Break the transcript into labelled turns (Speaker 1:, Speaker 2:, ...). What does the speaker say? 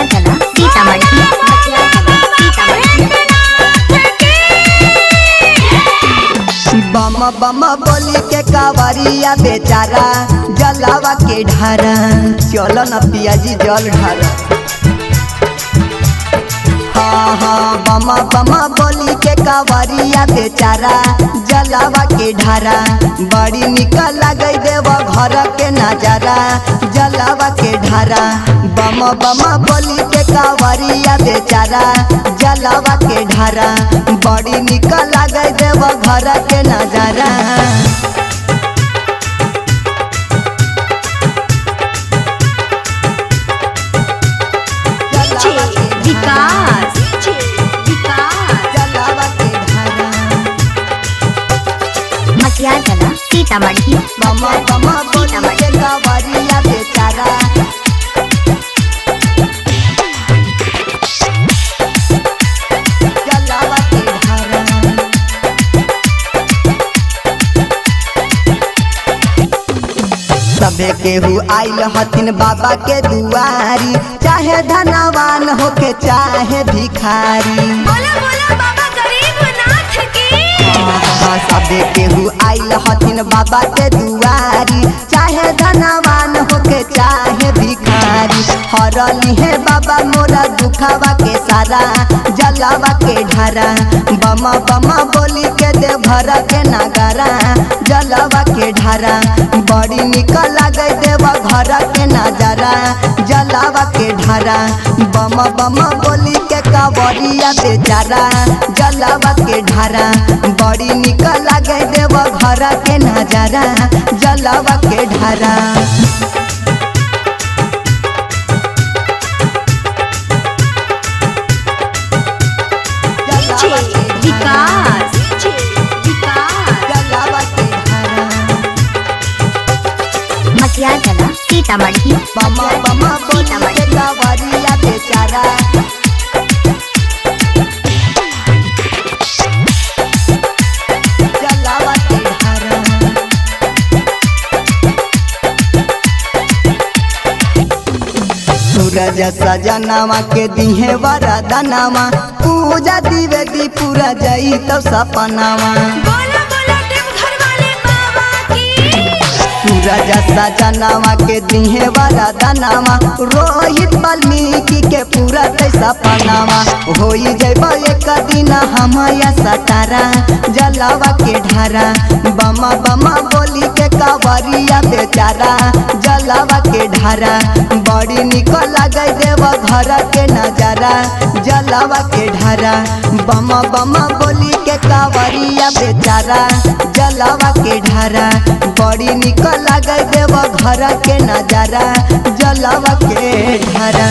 Speaker 1: मटिया चला सीतामढ़ी
Speaker 2: बम बम बोली के कावरिया बेचारा जलावा के ढारा चलो न पियाजी जल ढारा। हाँ हाँ बम बम बोली के कावरिया बेचारा जलावा के ढारा बड़ी निकल लगे देव घर के नजारा जलावा के ढारा बम बम बोली के कावरिया बेचारा जलावा के ढारा बड़ी निकल लगे देव घर के नजारा।
Speaker 1: विकास मटिया चला सीतामढ़ी
Speaker 2: बम बम बोली के कावरिया बेचारा जलावा के ढारा सबे केहू आइल हथिन बाबा के दुआरी चाहे धनवान होके चाहे भिखारी।
Speaker 1: बोला बोला बाबा गरीबनाथ की
Speaker 2: सबे केहू आइल हथिन बाबा के दुआरी चाहे धनवान होके चाहे भिखारी हरली है बाबा मोरा दुखावा के सारा जलावा के ढारा बम बम बोली के देवघर के नगारा जलावा के ढारा बड़ी निकल लगे देव घर के नजारा जलावा के ढारा बम बम बोली के कावरिया बेचारा जलावा के ढारा बड़ी निकल लगे देव घर के नजारा जलावा के ढारा।
Speaker 1: विकास
Speaker 2: जलावा के ढारा
Speaker 1: मटिया चला सीतामढ़ी
Speaker 2: बम बम बोली के कावरिया बेचारा जलावा के ढारा सूरज सजनावा के दिहे वरदानावा पूजा दिवे दी पूरा जई तो सपनावा।
Speaker 1: बोला बोला देवघर वाले बाबा की
Speaker 2: सूरज सजनावा के दिहे वरदानावा रोहित वाल्मीकि के पूरा तैसा पनावा होई जब एक दिन हमया सतारा जलावा के ढारा बम बम बोली के कावरिया बेचारा जलावा के ढारा बड़ी निकल लगे देव घर के नजारा जलावा के ढारा बम बम बोली के कावरिया बेचारा जलावा के ढारा बड़ी निकल लगे देव घर के नजारा जलावा के ढारा।